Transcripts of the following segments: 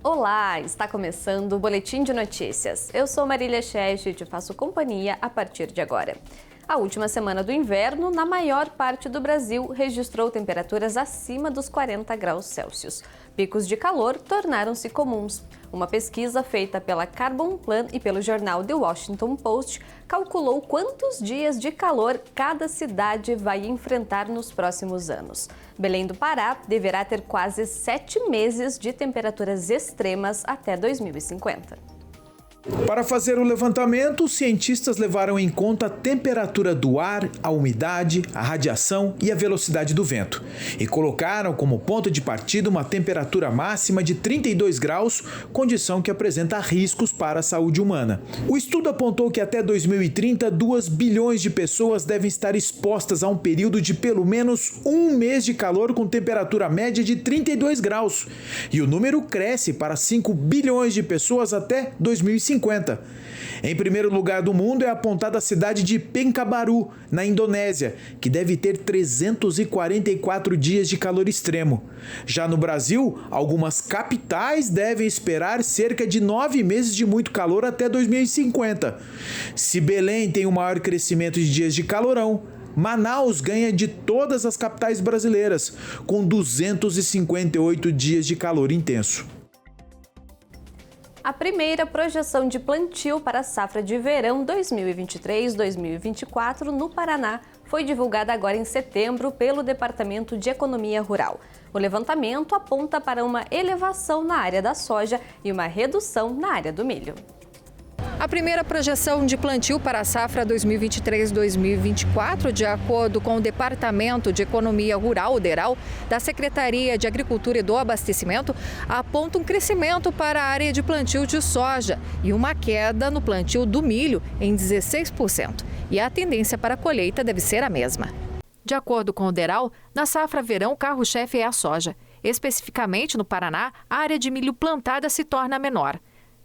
Olá, está começando o Boletim de Notícias. Eu sou Marília Chege e te faço companhia a partir de agora. A última semana do inverno, na maior parte do Brasil, registrou temperaturas acima dos 40 graus Celsius. Picos de calor tornaram-se comuns. Uma pesquisa feita pela Carbon Plan e pelo jornal The Washington Post calculou quantos dias de calor cada cidade vai enfrentar nos próximos anos. Belém do Pará deverá ter quase 7 meses de temperaturas extremas até 2050. Para fazer o levantamento, os cientistas levaram em conta a temperatura do ar, a umidade, a radiação e a velocidade do vento. E colocaram como ponto de partida uma temperatura máxima de 32 graus, condição que apresenta riscos para a saúde humana. O estudo apontou que até 2030, 2 bilhões de pessoas devem estar expostas a um período de pelo menos um mês de calor com temperatura média de 32 graus. E o número cresce para 5 bilhões de pessoas até 2050. Em primeiro lugar do mundo é apontada a cidade de Pekanbaru, na Indonésia, que deve ter 344 dias de calor extremo. Já no Brasil, algumas capitais devem esperar cerca de 9 meses de muito calor até 2050. Se Belém tem o maior crescimento de dias de calorão, Manaus ganha de todas as capitais brasileiras, com 258 dias de calor intenso. A primeira projeção de plantio para a safra de verão 2023-2024 no Paraná foi divulgada agora em setembro pelo Departamento de Economia Rural. O levantamento aponta para uma elevação na área da soja e uma redução na área do milho. A primeira projeção de plantio para a safra 2023-2024, de acordo com o Departamento de Economia Rural, o DERAL, da Secretaria de Agricultura e do Abastecimento, aponta um crescimento para a área de plantio de soja e uma queda no plantio do milho em 16%. E a tendência para a colheita deve ser a mesma. De acordo com o DERAL, na safra verão, o carro-chefe é a soja. Especificamente no Paraná, a área de milho plantada se torna menor.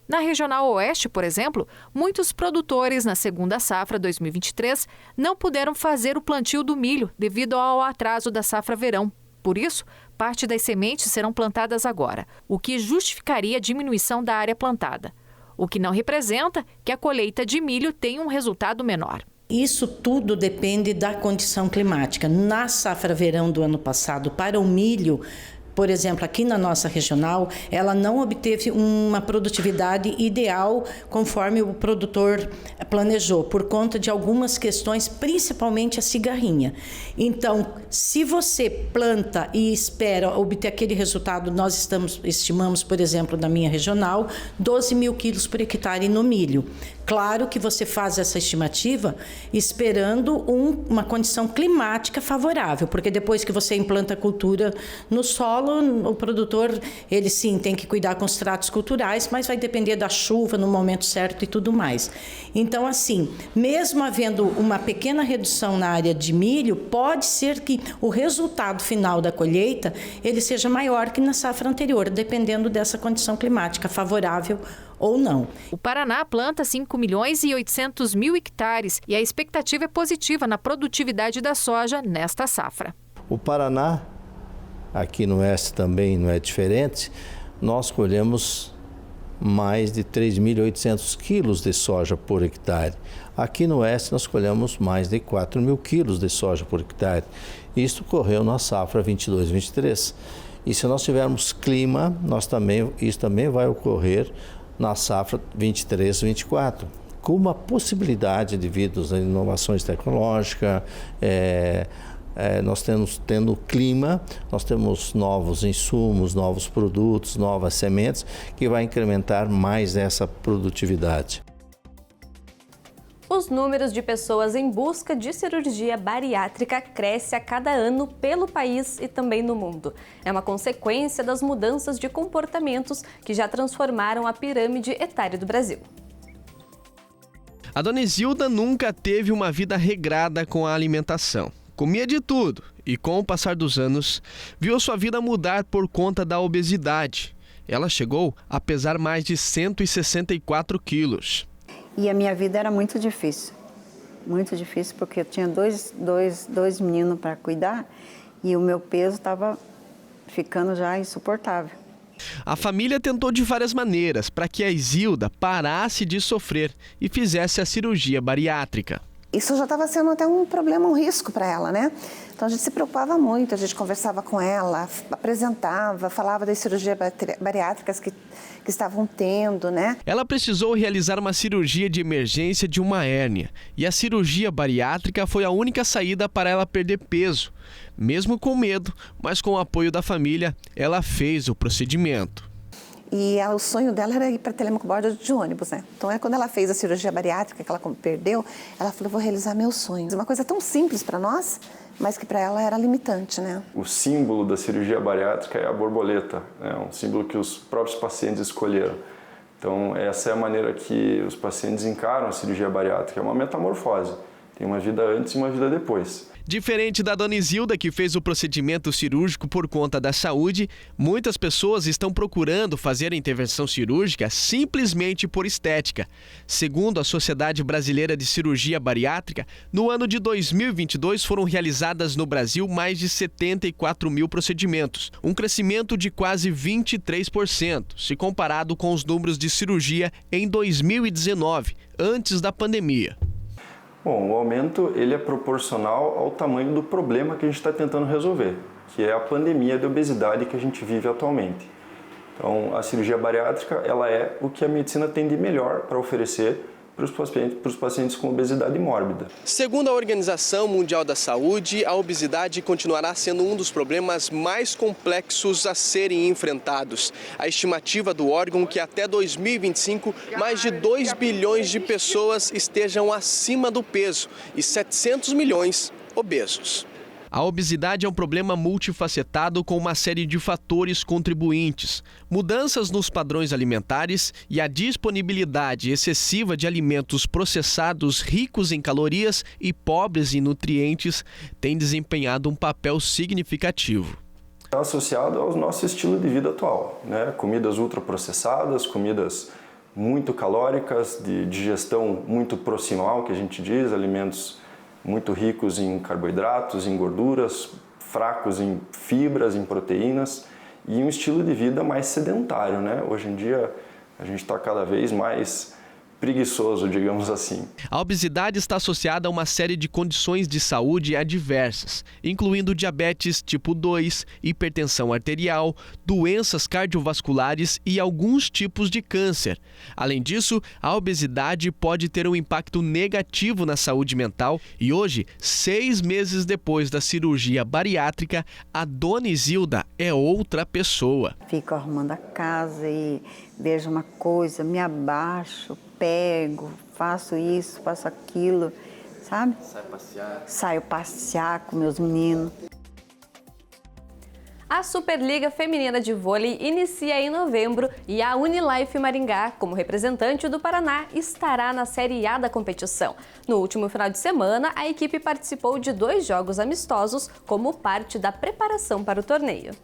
Na Regional Oeste, por exemplo, muitos produtores na segunda safra 2023 não puderam fazer o plantio do milho devido ao atraso da safra verão. Por isso, parte das sementes serão plantadas agora, o que justificaria a diminuição da área plantada. O que não representa que a colheita de milho tenha um resultado menor. Isso tudo depende da condição climática. Na safra verão do ano passado, para o milho, por exemplo, aqui na nossa regional, ela não obteve uma produtividade ideal conforme o produtor planejou, por conta de algumas questões, principalmente a cigarrinha. Então, se você planta e espera obter aquele resultado, nós estimamos, por exemplo, na minha regional, 12 mil quilos por hectare no milho. Claro que você faz essa estimativa esperando uma condição climática favorável, porque depois que você implanta a cultura no solo, o produtor, ele sim tem que cuidar com os tratos culturais, mas vai depender da chuva no momento certo e tudo mais. Então, assim, mesmo havendo uma pequena redução na área de milho, pode ser que o resultado final da colheita ele seja maior que na safra anterior, dependendo dessa condição climática favorável ou não. O Paraná planta 5 milhões e 800 mil hectares e a expectativa é positiva na produtividade da soja nesta safra. O Paraná, aqui no oeste também não é diferente, nós colhemos mais de 3.800 quilos de soja por hectare. Aqui no oeste nós colhemos mais de 4 mil quilos de soja por hectare. Isto ocorreu na safra 22-23. E se nós tivermos clima, isso também vai ocorrer na safra 23-24, com uma possibilidade devido às inovações tecnológicas, nós tendo clima, nós temos novos insumos, novos produtos, novas sementes, que vai incrementar mais essa produtividade. Os números de pessoas em busca de cirurgia bariátrica cresce a cada ano pelo país e também no mundo. É uma consequência das mudanças de comportamentos que já transformaram a pirâmide etária do Brasil. A dona Isilda nunca teve uma vida regrada com a alimentação. Comia de tudo e, com o passar dos anos, viu sua vida mudar por conta da obesidade. Ela chegou a pesar mais de 164 quilos. E a minha vida era muito difícil porque eu tinha dois meninos para cuidar e o meu peso estava ficando já insuportável. A família tentou de várias maneiras para que a Isilda parasse de sofrer e fizesse a cirurgia bariátrica. Isso já estava sendo até um problema, um risco para ela, né? Então a gente se preocupava muito, a gente conversava com ela, apresentava, falava das cirurgias bariátricas que estavam tendo, né? Ela precisou realizar uma cirurgia de emergência de uma hérnia e a cirurgia bariátrica foi a única saída para ela perder peso. Mesmo com medo, mas com o apoio da família, ela fez o procedimento. E o sonho dela era ir para Telemaco de ônibus, né? Então, quando ela fez a cirurgia bariátrica, que ela perdeu, ela falou, vou realizar meus sonhos. Uma coisa tão simples para nós, mas que para ela era limitante, né? O símbolo da cirurgia bariátrica é a borboleta, né? Um símbolo que os próprios pacientes escolheram. Então, essa é a maneira que os pacientes encaram a cirurgia bariátrica. É uma metamorfose. Tem uma vida antes e uma vida depois. Diferente da dona Isilda, que fez o procedimento cirúrgico por conta da saúde, muitas pessoas estão procurando fazer a intervenção cirúrgica simplesmente por estética. Segundo a Sociedade Brasileira de Cirurgia Bariátrica, no ano de 2022 foram realizadas no Brasil mais de 74 mil procedimentos, um crescimento de quase 23%, se comparado com os números de cirurgia em 2019, antes da pandemia. Bom, o aumento ele é proporcional ao tamanho do problema que a gente está tentando resolver, que é a pandemia de obesidade que a gente vive atualmente. Então, a cirurgia bariátrica ela é o que a medicina tem de melhor para oferecer para os pacientes com obesidade mórbida. Segundo a Organização Mundial da Saúde, a obesidade continuará sendo um dos problemas mais complexos a serem enfrentados. A estimativa do órgão é que até 2025, mais de 2 bilhões de pessoas estejam acima do peso e 700 milhões obesos. A obesidade é um problema multifacetado com uma série de fatores contribuintes. Mudanças nos padrões alimentares e a disponibilidade excessiva de alimentos processados ricos em calorias e pobres em nutrientes têm desempenhado um papel significativo. Está associado ao nosso estilo de vida atual, né? Comidas ultraprocessadas, comidas muito calóricas, de digestão muito proximal, que a gente diz, alimentos muito ricos em carboidratos, em gorduras, fracos em fibras, em proteínas e um estilo de vida mais sedentário, né? Hoje em dia a gente está cada vez mais preguiçoso, digamos assim. A obesidade está associada a uma série de condições de saúde adversas, incluindo diabetes tipo 2, hipertensão arterial, doenças cardiovasculares e alguns tipos de câncer. Além disso, a obesidade pode ter um impacto negativo na saúde mental e hoje, 6 meses depois da cirurgia bariátrica, a dona Isilda é outra pessoa. Fico arrumando a casa e vejo uma coisa, me abaixo, pego, faço isso, faço aquilo, sabe? Saio passear com meus meninos. A Superliga Feminina de Vôlei inicia em novembro e a Unilife Maringá, como representante do Paraná, estará na Série A da competição. No último final de semana, a equipe participou de 2 jogos amistosos como parte da preparação para o torneio.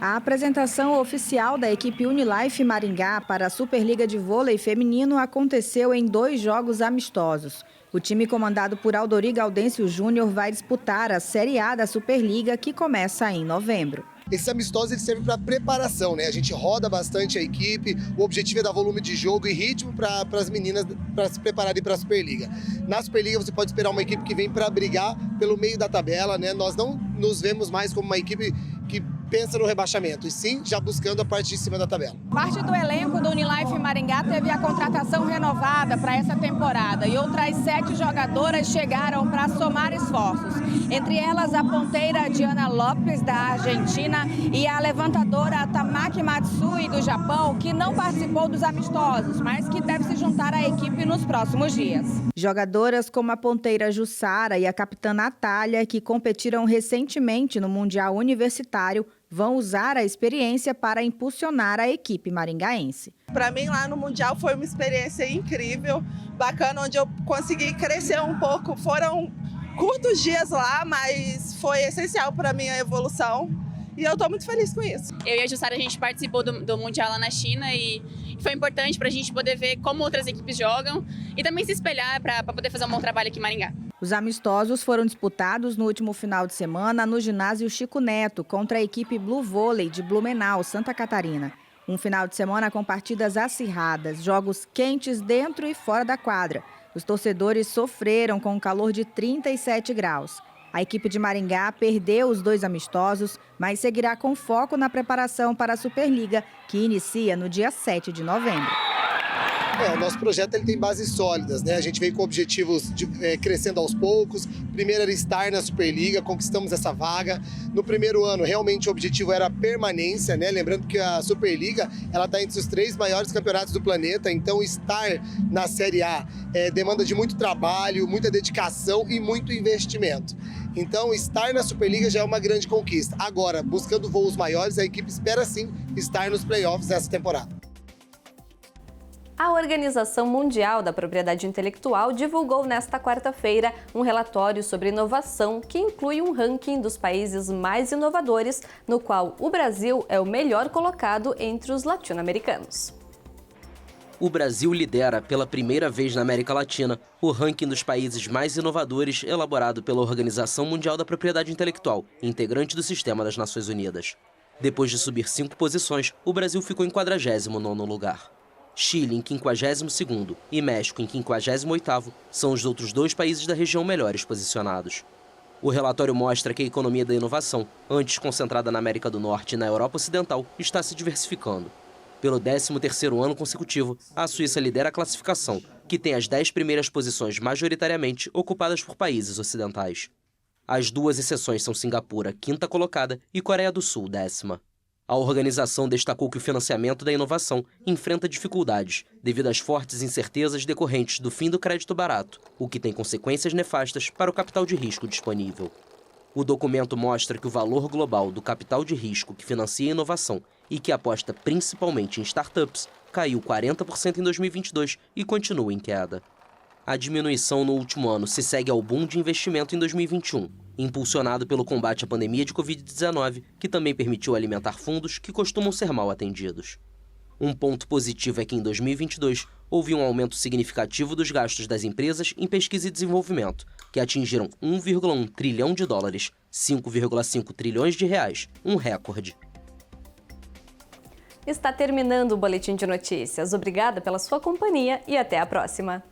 A apresentação oficial da equipe Unilife Maringá para a Superliga de Vôlei Feminino aconteceu em 2 jogos amistosos. O time comandado por Aldori Gaudêncio Júnior vai disputar a Série A da Superliga, que começa em novembro. Esse amistoso ele serve para preparação, né? A gente roda bastante a equipe, o objetivo é dar volume de jogo e ritmo para as meninas para se prepararem para a Superliga. Na Superliga você pode esperar uma equipe que vem para brigar pelo meio da tabela, né? Nós não nos vemos mais como uma equipe que pensa no rebaixamento, e sim já buscando a parte de cima da tabela. Parte do elenco do Unilife Maringá teve a contratação renovada para essa temporada e outras 7 jogadoras chegaram para somar esforços. Entre elas a ponteira Diana Lopes, da Argentina, e a levantadora Tamaki Matsui, do Japão, que não participou dos amistosos, mas que deve se juntar à equipe nos próximos dias. Jogadoras como a ponteira Jussara e a capitã Natália, que competiram recentemente no Mundial Universitário, vão usar a experiência para impulsionar a equipe maringaense. Para mim, lá no Mundial foi uma experiência incrível, bacana, onde eu consegui crescer um pouco. Foram curtos dias lá, mas foi essencial para a minha evolução e eu estou muito feliz com isso. Eu e a Jussara, a gente participou do Mundial lá na China e foi importante para a gente poder ver como outras equipes jogam e também se espelhar para poder fazer um bom trabalho aqui em Maringá. Os amistosos foram disputados no último final de semana no ginásio Chico Neto, contra a equipe Blue Vôlei de Blumenau, Santa Catarina. Um final de semana com partidas acirradas, jogos quentes dentro e fora da quadra. Os torcedores sofreram com um calor de 37 graus. A equipe de Maringá perdeu os 2 amistosos, mas seguirá com foco na preparação para a Superliga, que inicia no dia 7 de novembro. O nosso projeto ele tem bases sólidas, né? A gente veio com objetivos crescendo aos poucos. Primeiro era estar na Superliga, conquistamos essa vaga. No primeiro ano, realmente o objetivo era a permanência, né? Lembrando que a Superliga ela está entre os 3 maiores campeonatos do planeta, então estar na Série A demanda de muito trabalho, muita dedicação e muito investimento. Então, estar na Superliga já é uma grande conquista. Agora, buscando voos maiores, a equipe espera sim estar nos playoffs essa temporada. A Organização Mundial da Propriedade Intelectual divulgou nesta quarta-feira um relatório sobre inovação que inclui um ranking dos países mais inovadores, no qual o Brasil é o melhor colocado entre os latino-americanos. O Brasil lidera, pela primeira vez na América Latina, o ranking dos países mais inovadores elaborado pela Organização Mundial da Propriedade Intelectual, integrante do Sistema das Nações Unidas. Depois de subir 5 posições, o Brasil ficou em 49º lugar. Chile em 52º e México em 58º são os outros 2 países da região melhores posicionados. O relatório mostra que a economia da inovação, antes concentrada na América do Norte e na Europa Ocidental, está se diversificando. Pelo 13º ano consecutivo, a Suíça lidera a classificação, que tem as 10 primeiras posições majoritariamente ocupadas por países ocidentais. As 2 exceções são Singapura, 5ª colocada, e Coreia do Sul, 10ª. A organização destacou que o financiamento da inovação enfrenta dificuldades devido às fortes incertezas decorrentes do fim do crédito barato, o que tem consequências nefastas para o capital de risco disponível. O documento mostra que o valor global do capital de risco que financia a inovação e que aposta principalmente em startups caiu 40% em 2022 e continua em queda. A diminuição no último ano se segue ao boom de investimento em 2021, impulsionado pelo combate à pandemia de Covid-19, que também permitiu alimentar fundos que costumam ser mal atendidos. Um ponto positivo é que em 2022 houve um aumento significativo dos gastos das empresas em pesquisa e desenvolvimento, que atingiram 1,1 trilhão de dólares, 5,5 trilhões de reais, um recorde. Está terminando o Boletim de Notícias. Obrigada pela sua companhia e até a próxima.